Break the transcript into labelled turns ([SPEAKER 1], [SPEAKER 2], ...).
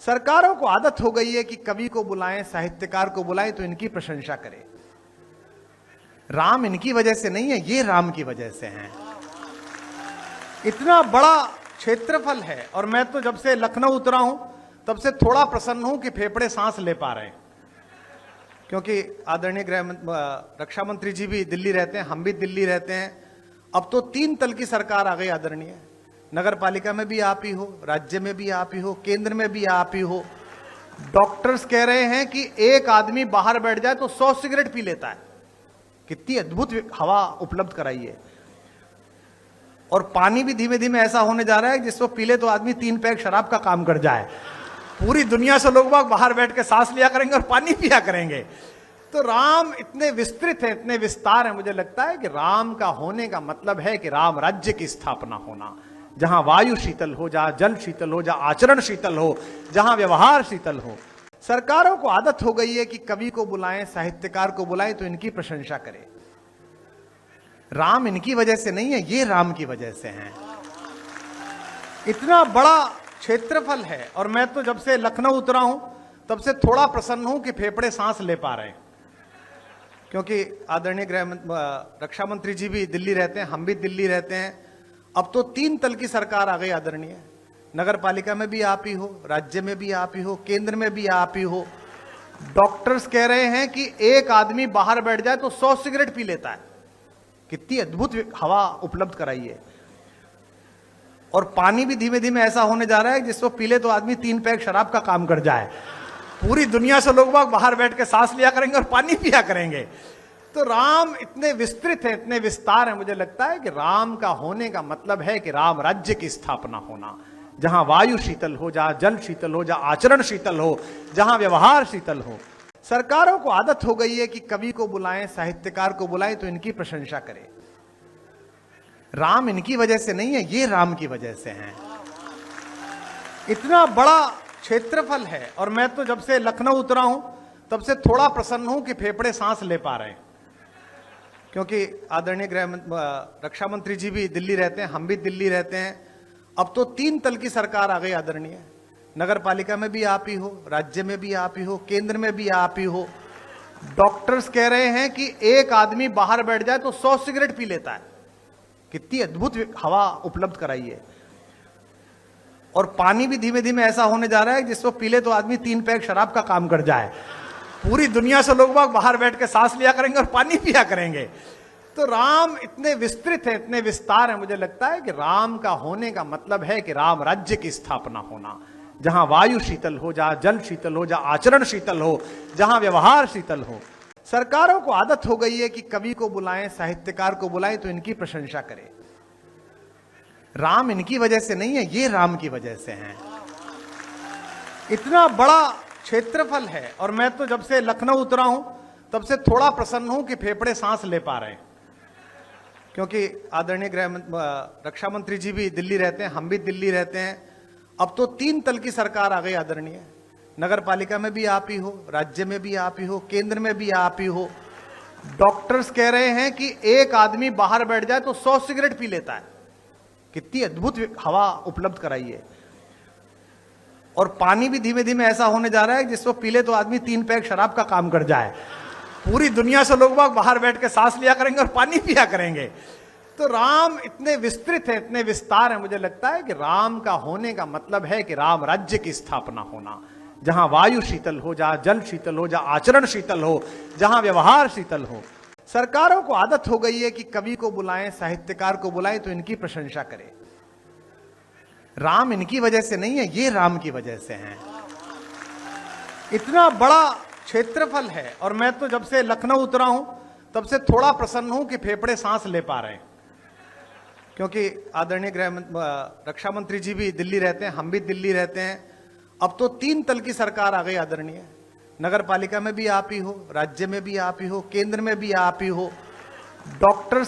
[SPEAKER 1] सरकारों को आदत हो गई है कि कवि को बुलाएं, साहित्यकार को बुलाएं तो इनकी प्रशंसा करें। राम इनकी वजह से नहीं है, ये राम की वजह से हैं। इतना बड़ा क्षेत्रफल है और मैं तो जब से लखनऊ उतरा हूं तब से थोड़ा प्रसन्न हूं कि फेफड़े सांस ले पा रहे हैं, क्योंकि आदरणीय रक्षा मंत्री जी भी दिल्ली रहते हैं, हम भी दिल्ली रहते हैं। अब तो 3 तल की सरकार आ गई आदरणीय। नगर पालिका में भी आप ही हो, राज्य में भी आप ही हो, केंद्र में भी आप ही हो। डॉक्टर्स कह रहे हैं कि एक आदमी बाहर बैठ जाए तो 100 सिगरेट पी लेता है। कितनी अद्भुत हवा उपलब्ध कराई है। और पानी भी धीमे धीमे ऐसा होने जा रहा है जिसको पी ले तो आदमी 3 पैक शराब का काम कर जाए। पूरी दुनिया से लोग बाहर बैठ के सांस लिया करेंगे और पानी पिया करेंगे। तो राम इतने विस्तृत है, इतने विस्तार है। मुझे लगता है कि राम का होने का मतलब है कि राम राज्य की स्थापना होना, जहां वायु शीतल हो, जहां जल शीतल हो, जहां आचरण शीतल हो, जहां व्यवहार शीतल हो। सरकारों को आदत हो गई है कि कवि को बुलाएं, साहित्यकार को बुलाएं तो इनकी प्रशंसा करें। राम इनकी वजह से नहीं है, ये राम की वजह से हैं। इतना बड़ा क्षेत्रफल है और मैं तो जब से लखनऊ उतरा हूं तब से थोड़ा प्रसन्न हूं कि फेफड़े सांस ले पा रहे हैं, क्योंकि आदरणीय रक्षा मंत्री जी भी दिल्ली रहते हैं, हम भी दिल्ली रहते हैं। अब तो 3 तल की सरकार आ गई आदरणीय। नगर पालिका में भी आप ही हो, राज्य में भी आप ही हो, केंद्र में भी आप ही हो। डॉक्टर्स कह रहे हैं कि एक आदमी बाहर बैठ जाए तो 100 सिगरेट पी लेता है। कितनी अद्भुत हवा उपलब्ध कराई है। और पानी भी धीमे धीमे ऐसा होने जा रहा है जिसको पी ले तो आदमी 3 पैक शराब का काम कर जाए। पूरी दुनिया से लोग बाहर बैठ के सांस लिया करेंगे और पानी पिया करेंगे। तो राम इतने विस्तृत है, इतने विस्तार है। मुझे लगता है कि राम का होने का मतलब है कि राम राज्य की स्थापना होना, जहां वायु शीतल हो, जहां जल शीतल हो, जहां आचरण शीतल हो, जहां व्यवहार शीतल हो। सरकारों को आदत हो गई है कि कवि को बुलाएं, साहित्यकार को बुलाएं तो इनकी प्रशंसा करें। राम इनकी वजह से नहीं है, ये राम की वजह से हैं। इतना बड़ा क्षेत्रफल है और मैं तो जब से लखनऊ उतरा हूं तब से थोड़ा प्रसन्न हूं कि फेफड़े सांस ले पा रहे हैं, क्योंकि आदरणीय रक्षा मंत्री जी भी दिल्ली रहते हैं, हम भी दिल्ली रहते हैं। अब तो 3 तल की सरकार आ गई आदरणीय। नगर पालिका में भी आप ही हो, राज्य में भी आप ही हो, केंद्र में भी आप ही हो। डॉक्टर्स कह रहे हैं कि एक आदमी बाहर बैठ जाए तो 100 सिगरेट पी लेता है। कितनी अद्भुत हवा उपलब्ध कराई है। और पानी भी धीमे धीमे ऐसा होने जा रहा है जिसको पी ले तो आदमी 3 पैक शराब का काम कर जाए। पूरी दुनिया से लोग बाहर बैठ के सांस लिया करेंगे और पानी पिया करेंगे। तो राम इतने विस्तृत है, इतने विस्तार है। मुझे लगता है कि राम का होने का मतलब है कि राम राज्य की स्थापना होना, जहां वायु शीतल हो, जहां जल शीतल हो, जहां आचरण शीतल हो, जहां व्यवहार शीतल हो। सरकारों को आदत हो गई है कि कवि को बुलाएं, साहित्यकार को बुलाएं तो इनकी प्रशंसा करें। राम इनकी वजह से नहीं है, ये राम की वजह से हैं। इतना बड़ा क्षेत्रफल है और मैं तो जब से लखनऊ उतरा हूं तब से थोड़ा प्रसन्न हूं कि फेफड़े सांस ले पा रहे हैं, क्योंकि आदरणीय रक्षा मंत्री जी भी दिल्ली रहते हैं, हम भी दिल्ली रहते हैं। अब तो 3 तल की सरकार आ गई आदरणीय। नगर पालिका में भी आप ही हो, राज्य में भी आप ही हो, केंद्र में भी आप ही हो। डॉक्टर्स कह रहे हैं कि एक आदमी बाहर बैठ जाए तो 100 सिगरेट पी लेता है। कितनी अद्भुत हवा उपलब्ध कराई है। और पानी भी धीमे धीमे ऐसा होने जा रहा है जिसको पी ले तो आदमी 3 पैक शराब का काम कर जाए। पूरी दुनिया से लोग बाहर बैठ के सांस लिया करेंगे और पानी पिया करेंगे। तो राम इतने विस्तृत है, इतने विस्तार है। मुझे लगता है कि राम का होने का मतलब है कि राम राज्य की स्थापना होना, जहां वायु शीतल हो, जहां जल शीतल हो, जहां आचरण शीतल हो, जहां व्यवहार शीतल हो। सरकारों को आदत हो गई है कि कवि को बुलाएं, साहित्यकार को बुलाएं तो इनकी प्रशंसा करें। राम इनकी वजह से नहीं है, ये राम की वजह से हैं। इतना बड़ा क्षेत्रफल है और मैं तो जब से लखनऊ उतरा हूं तब से थोड़ा प्रसन्न हूं कि फेफड़े सांस ले पा रहे हैं, क्योंकि आदरणीय रक्षा मंत्री जी भी दिल्ली रहते हैं, हम भी दिल्ली रहते हैं। अब तो 3 तल की सरकार आ गई आदरणीय। नगर पालिका में भी आप ही हो, राज्य में भी आप ही हो, केंद्र में भी आप ही हो। डॉक्टर्स